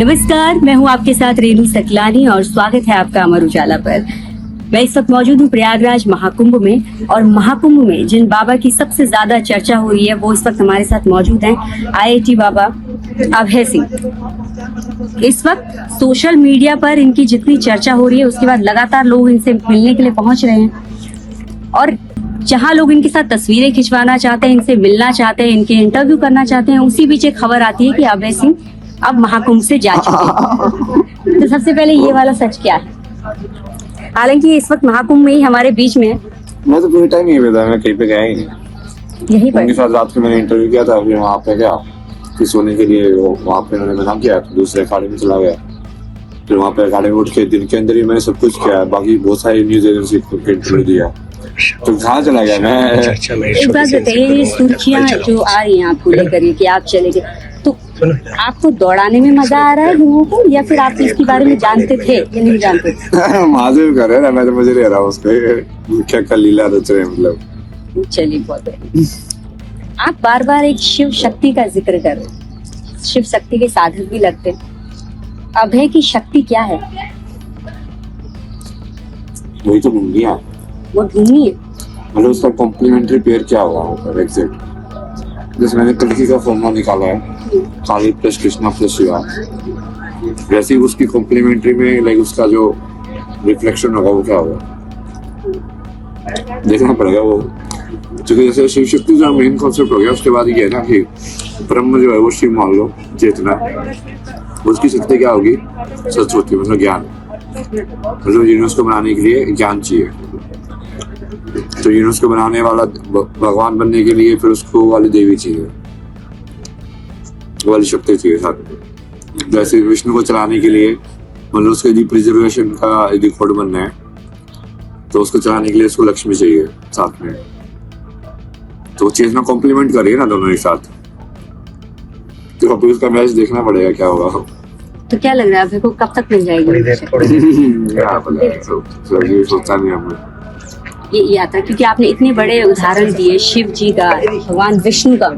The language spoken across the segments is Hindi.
नमस्कार, मैं हूं आपके साथ रेनू सकलानी और स्वागत है आपका अमर उजाला पर। मैं इस वक्त मौजूद हूं प्रयागराज महाकुंभ में और महाकुंभ में जिन बाबा की सबसे ज्यादा चर्चा हो रही है वो इस वक्त हमारे साथ मौजूद हैं आईआईटी बाबा अभय सिंह। इस वक्त सोशल मीडिया पर इनकी जितनी चर्चा हो रही है उसके बाद लगातार लोग इनसे मिलने के लिए पहुंच रहे हैं और जहां लोग इनके साथ तस्वीरें खिंचवाना चाहते हैं, इनसे मिलना चाहते हैं, इनके इंटरव्यू करना चाहते हैं, उसी बीच एक खबर आती है कि अभय सिंह अब महाकुंभ से जा चुके हैं। तो सबसे पहले ये वाला सच क्या है? हालांकि इस वक्त महाकुंभ में ही हमारे बीच में है। मैं तो पूरे टाइम यही था, मैं कहीं पे गया ही नहीं। यही पर उनके साथ रात को मैंने इंटरव्यू किया था, फिर वहाँ पे गया फिर सोने के लिए वहाँ पे उन्होंने मना किया, तो दूसरे अखाड़े में चला गया। फिर वहाँ पे अखाड़े में उठ के दिन के अंदर ही मैंने सब कुछ किया, बाकी बहुत सारी न्यूज एजेंसी को इंटरव्यू दिया। तो कहाँ चला गया मैं? एक बात बताइए, ये सुर्खियाँ जो आ रही हैं आपको लेकर कि आप चले गए, तो आपको दौड़ाने में मजा आ रहा है लोगों को या फिर आप इसके बारे में जानते थे या नहीं जानते थे? महादेव कर रहे हैं ना, मैं तो मजे ले रहा हूँ उसपे, क्या कर लीला रच रहे हैं मतलब। चलिए बहुत बढ़िया। आप बार बार एक शिव शक्ति का जिक्र कर रहे हैं, शिव शक्ति के साधक भी लगते हैं। अभय की शक्ति क्या है? वही तो ढूंढी है, वो ढूंढनी है। मतलब उसका कॉम्प्लीमेंट्री पेयर क्या होगा एग्जैक्ट। जैसे मैंने कल्कि का फॉर्मूला निकाला है, काली प्लस कृष्णा प्लस शिवा, वैसे ही उसकी कॉम्प्लीमेंट्री में लाइक उसका जो रिफ्लेक्शन होगा वो क्या होगा देखना पड़ेगा वो। क्योंकि जैसे शिव शक्ति जो मेन कॉन्सेप्ट हो गया, उसके बाद ये है ना कि ब्रह्म जो है वो शिव मान लो, चेतना, उसकी शक्ति क्या होगी? सच होती है, मतलब ज्ञान। मतलब यूनिवर्स को बनाने के लिए ज्ञान चाहिए, तो यूनिवर्स को बनाने वाला भगवान बनने के लिए फिर उसको वाली देवी चाहिए, वाली शक्ति चाहिए साथ में। जैसे विष्णु को चलाने के लिए मतलब उसके यदि प्रिजर्वेशन का यदि खोड बनना है तो उसको चलाने के लिए उसको लक्ष्मी चाहिए साथ में। तो चीज ना कॉम्प्लीमेंट करिए ना दोनों एक साथ। तो अभी उसका मैच देखना पड़ेगा क्या होगा। तो क्या लग रहा है अभय को कब तक मिल जाएगी? सोचा नहीं हमने ये यात्रा, क्योंकि आपने इतने बड़े उदाहरण दिए शिव जी का, भगवान विष्णु का,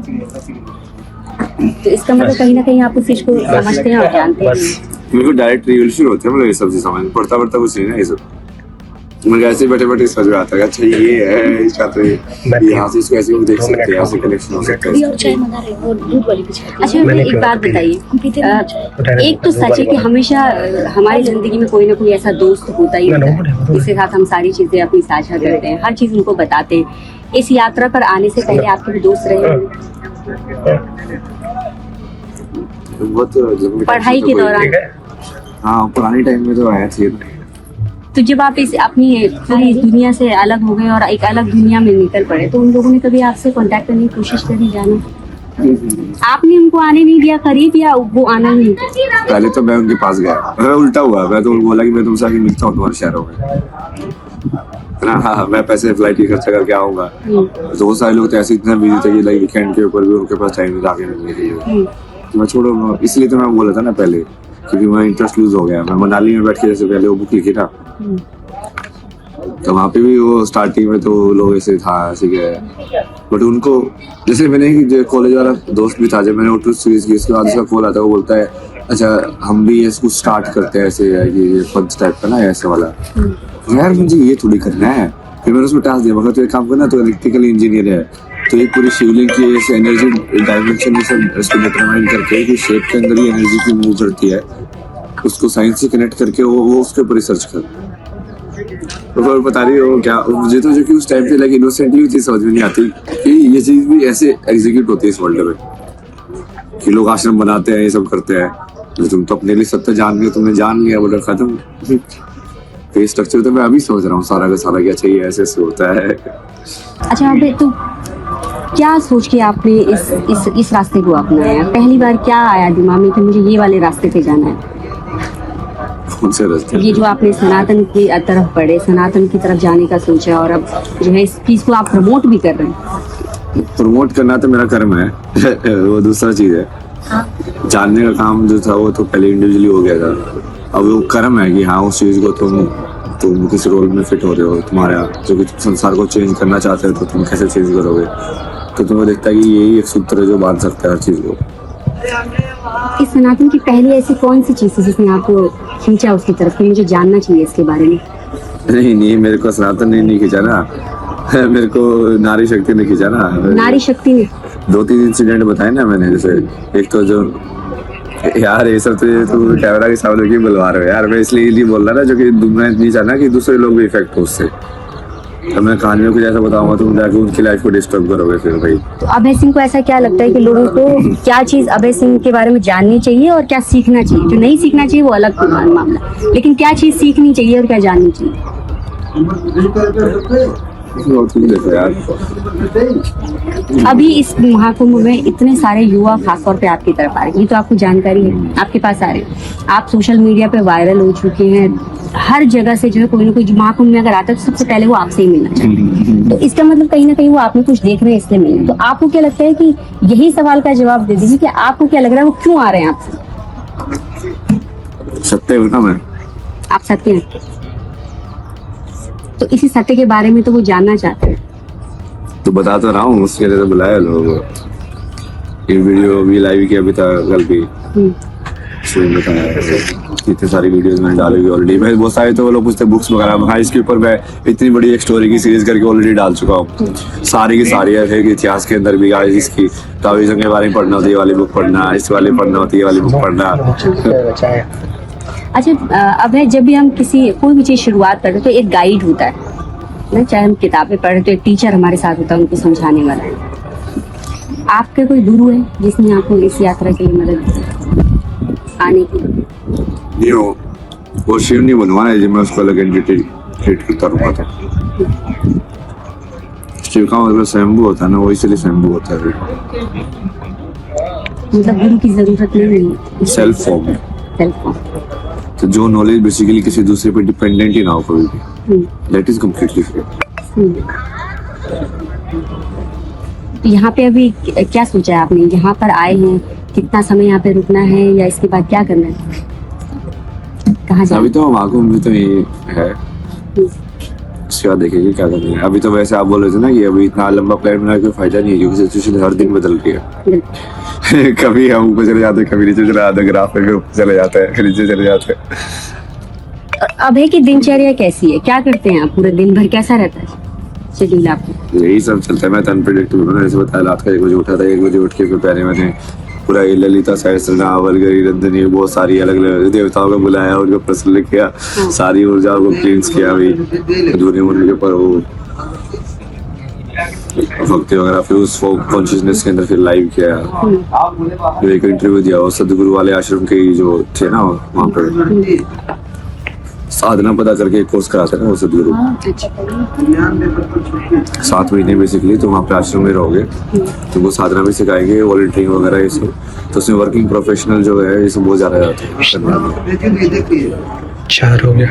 तो इसका मतलब कहीं ना कहीं आप उस चीज को समझते हैं और जानते हैं। मेरे को डायरेक्ट रिवोल्यूशन होता है, मतलब ये सब चीज समझ पढ़ता कुछ नहीं ना ये सब। मुझे ऐसे बैठे बैठे समझ में आता है, अच्छा ये है इसका, तो यहाँ से इसको ऐसे भी देख सकते हैं, यहाँ से कनेक्शन हो सकता है। अच्छा एक बात बताइए, एक तो सच है कि हमेशा हमारी जिंदगी में कोई ना कोई ऐसा दोस्त होता ही होता है जिसके साथ हम सारी चीजें अपनी साझा करते हैं, हर चीज उनको बताते हैं। इस यात्रा पर आने से पहले आपके भी दोस्त रहे पढ़ाई के दौरान? हाँ, पुराने टाइम में तो आया थे। तो जब आप इस अपनी पूरी दुनिया से अलग हो गए और एक अलग दुनिया में निकल पड़े, तो उन लोगों ने कभी आपसे कांटेक्ट करने की कोशिश करी जाना? आपने उनको आने नहीं दिया करीब या वो आना नहीं? पहले तो मैं उनके पास गया, मैं उल्टा हुआ, मैं तो बोला कि मैं तुमसे आगे मिलता हूँ तुम्हारे शहरों में। हाँ, मैं पैसे फ्लाइट की खर्चा करके आऊंगा। तो बहुत सारे लोग तो ऐसे इतना बिजी थे कि लाइक वीकेंड के ऊपर भी उनके पास टाइम नहीं आगे मिलने के लिए। तो मैं छोड़ो, इसलिए तो मैं बोला था ना पहले, क्योंकि मैं इंटरेस्ट लूज हो गया। मैं मनाली में बैठ के जैसे पहले वो बुक लिखी ना, तो वहाँ पे भी वो स्टार्टिंग में तो लोग ऐसे था ऐसे गए, बट उनको जैसे मैंने जो कॉलेज वाला दोस्त भी था, जब मैंने ऑटो सीरीज की उसके बाद उसका कॉल आता है, वो बोलता है अच्छा हम भी इसको स्टार्ट करते हैं ऐसे ये पंच टाइप का ना ऐसे वाला। यार मुझे ये थोड़ी करना है। फिर मैंने उसको टास्क दिया, मगर तो एक काम करना, तो इलेक्ट्रिकल इंजीनियर है, तो एक पूरी शिवलिंग की ऐसे एनर्जी डायमेंशन में सब इसको डिटरमाइन करके कि शेप के अंदर ही एनर्जी की मूव करती है, उसको साइंस से कनेक्ट करके वो उसके ऊपर रिसर्च कर। तो बता रही हो क्या मुझे, तो जो कि उस टाइम पे लाइक इनोसेंटली चीज समझ में नहीं आती कि ये चीज भी ऐसे एग्जीक्यूट होती है इस वर्ल्ड में, कि लोग आश्रम बनाते हैं, ये सब करते हैं। तुम तो अपने लिए सत्य जान गए, तुमने जान लिया, बोला खत्म। तो ये स्ट्रक्चर तो मैं अभी समझ रहा हूँ सारा का सारा, क्या चाहिए ऐसे ऐसे होता है। अच्छा अबे, तो क्या सोच के आपने इस रास्ते को अपनाया? पहली बार क्या आया दिमाग में कि मुझे ये वाले रास्ते पे जाना है? कौन से रास्ते? ये जो आपने सनातन की तरफ बढ़े, सनातन की तरफ जाने का सोचा और अब जो है इस चीज को आप प्रमोट भी कर रहे हैं। प्रमोट करना तो मेरा कर्म है वो दूसरा चीज है। जानने का काम जो था वो तो पहले इंडिविजुअली हो गया था, अब वो कर्म है कि हाँ उस चीज को तुम किस रोल में फिट हो रहे हो, तुम्हारा जो कि संसार को चेंज करना चाहते हो तो तुम कैसे चेंज करोगे। तो तुम्हें देखता है कि यही एक सूत्र है जो बांध सकता है हर चीज को। इस सनातन की पहली ऐसी कौन सी चीज थी जिसने आपको खींचा उसकी तरफ कि मुझे जानना चाहिए इसके बारे में? नहीं, मेरे को सनातन ने नहीं खींचा ना, मेरे को नारी शक्ति ने खींचा ना। नारी शक्ति ने? 2-3 इंसिडेंट बताए ना मैंने, जैसे एक तो जो यार ये सब तो कैमरा के सामने क्यों बुलवा रहे हो यार, मैं इसलिए नहीं बोल रहा ना, जो कि मैं नहीं चाहना कि दूसरे लोग भी इफेक्ट हो उससे। तो मैं कहानियों को जैसा बताऊंगा तुम जाके उनकी लाइफ को डिस्टर्ब करोगे फिर भाई। तो अभय सिंह को ऐसा क्या लगता है कि लोगों को क्या चीज अभय सिंह के बारे में जाननी चाहिए और क्या सीखना चाहिए? जो नहीं सीखना चाहिए वो अलग मामला, लेकिन क्या चीज सीखनी चाहिए और क्या जाननी चाहिए? देखो यार, अभी इस महाकुंभ में इतने सारे युवा खासतौर पे आपकी तरफ आ रहे हैं, ये तो आपको जानकारी है, आपके पास आ रहे हैं, आप सोशल मीडिया पे वायरल हो चुके हैं, हर जगह से जो है कोई ना कोई जो महाकुंभ में अगर आता है तो सबसे पहले वो आपसे ही मिलना चाहते हैं। तो इसका मतलब कहीं ना कहीं वो आप में कुछ देख रहे हैं इसलिए मिलना। तो आपको क्या लगता है कि यही सवाल का जवाब दे दीजिए कि आपको क्या लग रहा है वो क्यों आ रहे हैं आपसे? सत्य हूँ ना मैं। आप सत्य हैं, तो इसी सत्य के बारे में तो वो जानना चाहते हैं। तो बता तो रहा हूँ, उसके लिए तो बुलाया लोग। ये वीडियो भी लाइव किया, अभी था कल भी, उसमें बताया इतनी सारी वीडियोस मैंने डाली हुई ऑलरेडी। मैं बहुत सारे तो वो लोग पूछते बुक्स वगैरह, हाँ इसके ऊपर मैं इतनी बड़ी एक स्टोरी की सीरीज करके ऑलरेडी डाल चुका हूँ। सारी की सारी है कि इतिहास के अंदर भी गाइस इसकी ताओइज्म के बारे में पढ़ना होती है, ये वाली बुक पढ़ना, इस वाली पढ़ना होती है, ये वाली बुक पढ़ना। अच्छा अभय, जब भी हम किसी कोई भी चीज शुरुआत करते हैं तो एक गाइड होता है ना, चाहे हम किताबें पढ़े तो एक टीचर हमारे साथ होता है उनको समझाने वाला है। आपके कोई गुरु है जिसने आपको इस यात्रा के लिए मदद की आने की? नहीं वो शिव नहीं बनवाना है, जब मैं उसको अलग एंटिटी ट्रीट करता रहूँगा था। शिव का मतलब स्वयंभू होता है ना, वो इसलिए स्वयंभू होता है। मतलब गुरु की जरूरत नहीं है, सेल्फ फॉर्म है। Self form. तो जो नॉलेज बेसिकली किसी दूसरे पे डिपेंडेंट ही ना हो कभी भी, दैट इज कम्प्लीटली फ्री। तो यहाँ पे अभी क्या सोचा है आपने? यहाँ पर आए हैं, कितना समय यहाँ पे रुकना है या इसके बाद क्या करना है, कहाँ जाना? अभी तो महाकुंभ भी तो ये है, उसके बाद देखेंगे क्या करना है। अभी तो वैसे आप बोल रहे थे ना कि अभी इतना लंबा प्लान बनाने का फायदा नहीं है, क्योंकि सिचुएशन हर दिन बदल रही है। कभी हम ऊपर चले जाते हैं, कभी नीचे चले जाते हैं, ग्राफ पे फिर ऊपर चले जाते हैं, फिर नीचे चले जाते हैं। अभय की दिनचर्या कैसी है, क्या करते हैं आप पूरे दिन भर, कैसा रहता है शेड्यूल आपका? यही सब चलता है। मैं तो अनप्रेडिक्टेबल हूँ, जैसे बताया रात का 1 बजे उठा था, 1 बजे उठ के फिर पहले मैंने पूरा ये ललिता सहस्त्रनाम वलगरी रंजनी बहुत सारी अलग अलग देवताओं को बुलाया, उनको प्रसन्न किया, सारी ऊर्जा को क्लींस किया, अभी अधूरे होने के ऊपर वो भक्ति वगैरह, फिर उस कॉन्शियसनेस के अंदर फिर लाइव किया, फिर एक इंटरव्यू दिया। और सदगुरु वाले आश्रम के जो थे ना वहाँ पे साधना पता करके एक कोर्स कराते ना वो सदगुरु, 7 महीने बेसिकली। तो वहाँ पे आश्रम में रहोगे तो वो साधना भी सिखाएंगे, वॉलंटियरिंग वगैरह ये सब। तो उसमें वर्किंग प्रोफेशनल जो है ये सब बहुत ज्यादा जाते हैं। 4 हो गया।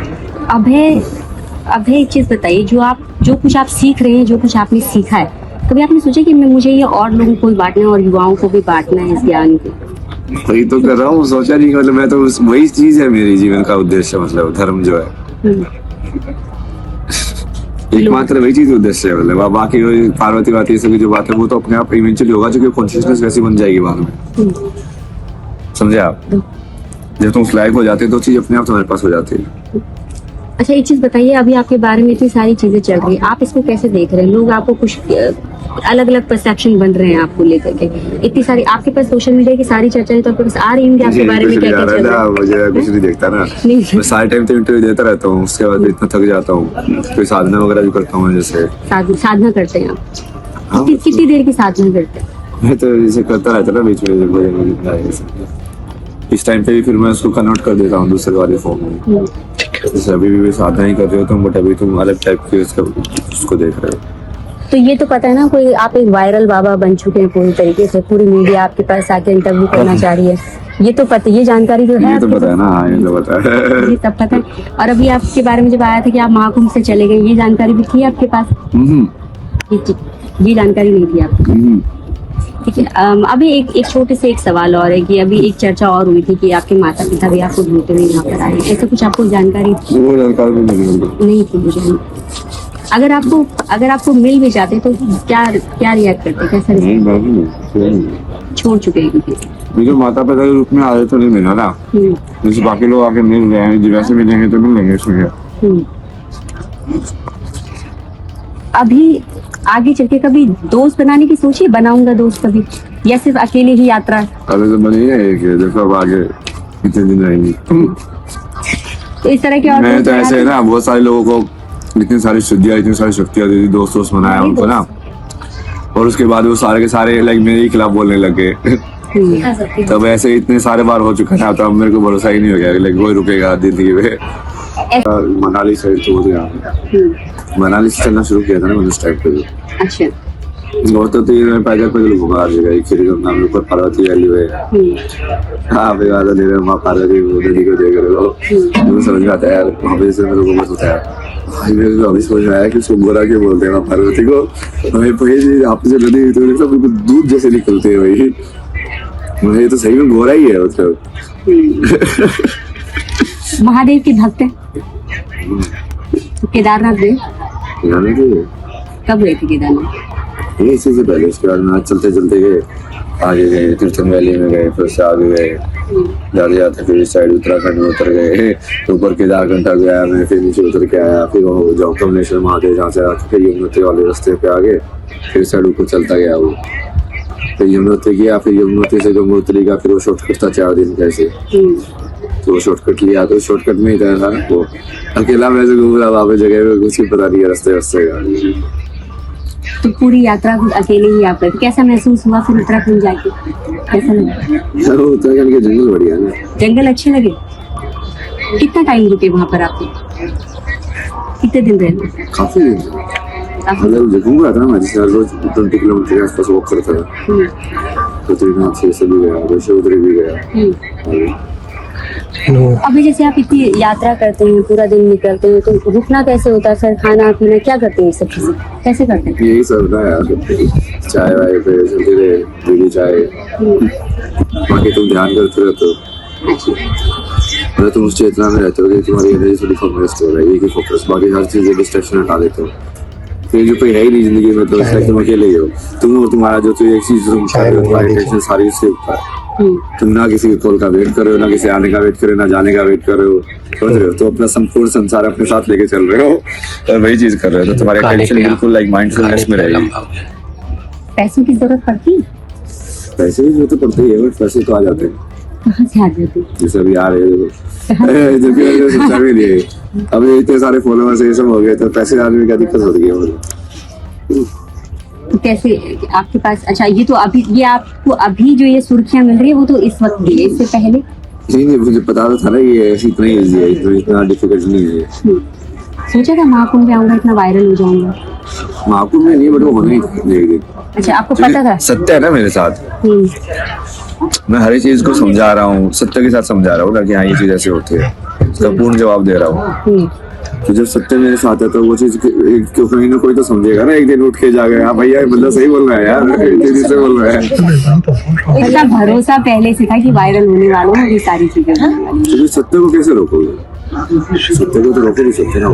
अभय एक चीज बताइए, जो कुछ आप सीख रहे हैं, जो कुछ आपने सीखा है, कभी आपने सोचा कि मुझे ये और लोगों को भी बांटना है और युवाओं को भी बांटना है इस ज्ञान को? वही तो कर रहा हूँ, सोचा नहीं, मतलब मैं तो वही चीज है मेरी जीवन का उद्देश्य, मतलब धर्म जो है एकमात्र वही चीज उद्देश्य है। मतलब बाकी पार्वती बात ये सब जो बात है वो तो अपने आप इवेंचुअली होगा, क्योंकि कॉन्शियसनेस वैसी बन जाएगी बाद में, समझे आप? जब तुम उस लायक हो जाते हो तो चीज अपने आप तुम्हारे पास हो जाती है। अच्छा एक चीज बताइए, अभी आपके बारे में इतनी सारी चीजें चल रही है, आप इसको कैसे देख रहे हैं? लोग आपको कुछ अलग अलग परसेप्शन बन रहे हैं आपको लेकर के, इतनी सारी आपके पास सोशल मीडिया की सारी चर्चाएं तो आपके पास आ रही होंगी, आपके बारे में क्या क्या चल रहा है? मुझे कुछ नहीं देखता ना, मैं सारे टाइम तो इंटरव्यू देता रहता हूँ, उसके बाद इतना थक जाता हूँ। कोई साधना वगैरह भी करता हूँ, जैसे साधना करते हैं आप? कितनी देर की साधना करते हैं? मैं तो जैसे करता रहता ना बीच में, इस टाइम पे भी फिर मैं उसको कन्वर्ट कर देता हूँ दूसरे वाले फॉर्म में। जैसे अभी भी साधना ही कर रहे हो तुम, बट अभी तुम अलग टाइप के उसको देख रहे हो। तो ये तो पता है ना, कोई आप एक वायरल बाबा बन चुके हैं पूरी तरीके से, पूरी मीडिया आपके पास आके इंटरव्यू करना चाह रही है, ये तो पता, ये जानकारी तो है, ये तो पता है ना, हाँ ये तो पता है, ये सब पता है। और अभी आपके बारे में जब आया था कि आप महाकुंभ से चले गए, ये जानकारी भी थी आपके पास? ये जानकारी नहीं थी आपको? ठीक है। अभी एक छोटे से एक सवाल और है कि अभी एक चर्चा और हुई थी कि आपके माता पिता भी आपको ढूंढते हुए यहाँ पर आए, ऐसा कुछ आपको जानकारी वो जानकारी भी नहीं थी? मुझे अगर आपको मिल भी जाते तो क्या क्या रिएक्ट करते, कैसा react? नहीं बाकी नहीं, छोड़ चुके हैं क्योंकि मुझे माता पिता के रूप में आए तो नहीं मिला ना, जैसे बाकी लोग आके मिल रहे हैं, वैसे मिलेंगे तो मिल लेंगे इसमें क्या। अभी आगे चल के कभी दोस्त बनाने की सोची, बनाऊंगा दोस्त कभी, या सिर्फ अकेले ही यात्रा? अभी तो बनी है एक, देखो अब आगे कितने दिन रहेंगी। तो इस तरह के और मैं दोस्त तो ऐसे है बना ना, बहुत सारे लोगों को इतनी सारी सिद्धियाँ, इतनी सारी शक्तियाँ दे दी, दोस्त बनाया उनको ना, और उसके बाद वो सारे के सारे लाइक मेरे ही खिलाफ बोलने लग गए। तब ऐसे इतने सारे बार हो चुका ना, तो अब मेरे को भरोसा ही नहीं हो गया लाइक कोई रुकेगा जिंदगी में। मनाली से तो मनाली से चलना शुरू किया था ना मैंने उस टाइम पे। अच्छा। और तो मैं पैदल घुमा हर जगह, खीरी नाम ऊपर पार्वती वैली में। हाँ भाई वादा ले रहे माँ पार्वती नदी को देख रहे हो, मुझे समझ में आता है यार, वहाँ पे से मेरे को मत होता है भाई, मेरे को अभी समझ में आया कि उसको गोरा क्यों बोलते हैं माँ पार्वती को। भाई भाई आप से नदी तो लगता है दूध जैसे निकलते हैं भाई, मुझे तो सही में गोरा ही है मतलब। महादेव के भक्त हैं, केदारनाथ गए? कब गए थे केदारनाथ? ये इसी से पहले, उसके बाद में चलते चलते गए, आगे गए तीर्थन वैली में गए, फिर से आगे गए, जाते जाते फिर इस साइड उत्तराखंड में उतर गए, तो ऊपर केदारकंठा गया मैं, फिर नीचे उतर के आया, फिर वो जो कमलेश्वर महादेव जहाँ से आते फिर यमुनोत्री वाले रास्ते पे आ गए, फिर साइड ऊपर चलता गया वो, फिर यमुनोत्री गया, फिर यमुनोत्री से गंगोत्री का, फिर वो शॉर्टकट था 4 दिन कैसे, तो शॉर्टकट लिया, तो शॉर्टकट में ही था वो अकेला वैसे घूम रहा वहाँ पे जगह में, कुछ ही पता नहीं है रास्ते का। तो पूरी यात्रा अकेले ही आप गए, कैसा महसूस हुआ फिर उत्तराखंड जाके, कैसा लगा? उत्तराखंड के जंगल बढ़िया है, जंगल अच्छे लगे? कितना टाइम रुके वहाँ पर आप, कितने दिन रहे? काफी मतलब घूम रहा था मैं, जैसे रोज 20 किलोमीटर के आसपास वॉक करता था, बद्रीनाथ से सभी गया, वैष्णोदेवी भी गया। अभी जैसे आप इतनी यात्रा करते हैं, पूरा दिन निकलते हैं, तो रुकना कैसे होता है, फिर खाना पीना क्या करते हैं, सब चीजें कैसे करते हैं? यही सब ना यार, चाय वाय पे चलते रहे, बीड़ी चाय, बाकी तुम ध्यान करते रहते हो, मतलब तुम उस चेतना में रहते हो कि तुम्हारी एनर्जी थोड़ी फोकस हो रही है, एक ही फोकस, बाकी हर चीज डिस्ट्रैक्शन हटा देते हो, फिर जो कोई है ही नहीं जिंदगी में, तो इसलिए तुम अकेले ही हो, तुम और तुम्हारा जो एक चीज तुम कर रहे हो, तुम्हारी टेंशन सारी उसके ऊपर, तुम ना किसी के कॉल का वेट कर रहे हो, ना किसी आने का वेट कर रहे हो, ना जाने का वेट कर रहे हो, समझ रहे हो, तो अपना संपूर्ण संसार अपने साथ लेके चल रहे हो और वही चीज कर रहे हो, तो तुम्हारी टेंशन बिल्कुल लाइक माइंडफुलनेस में रहेगी। पैसों की जरूरत पड़ती है? पैसे की जरूरत तो पड़ती है, बट पैसे तो आ जाते हैं, कहाँ से आ जाते हैं? जैसे अभी आ रहे हो सोचा भी नहीं है, अभी इतने सारे फॉलोअर्स ये सब हो गए, तो पैसे आने का दिक्कत हो रही है। तो कैसे आपके पास, अच्छा ये तो अभी, ये आपको अभी जो ये सुर्खियां मिल रही है वो तो इस वक्त दी है, इससे पहले नहीं मुझे पता तो था ना ये इतना ईजी है, इतना डिफिकल्ट नहीं है। सोचा था महाकुंभ में आऊंगा, इतना वायरल हो जाऊंगा? महाकुंभ में नहीं, बट वो होना ही देगी। अच्छा, आपको पता था? सत्य है ना मेरे साथ, मैं हर चीज को समझा रहा हूँ, सत्य के साथ समझा रहा हूँ ना कि हाँ ये चीज ऐसे होती है, उसका पूर्ण जवाब दे रहा हूँ। तो जब सत्य मेरे साथ है तो वो चीज कहीं ना कोई तो समझेगा ना, एक दिन उठ के जाएगा, हाँ भैया बंदा सही बोल रहा है यार, तेजी से बोल रहा है। इतना भरोसा पहले से था कि वायरल होने वालों में ये सारी चीजें। तो सत्य को कैसे रोकोगे? सत्य को तो रोके नहीं सकते ना।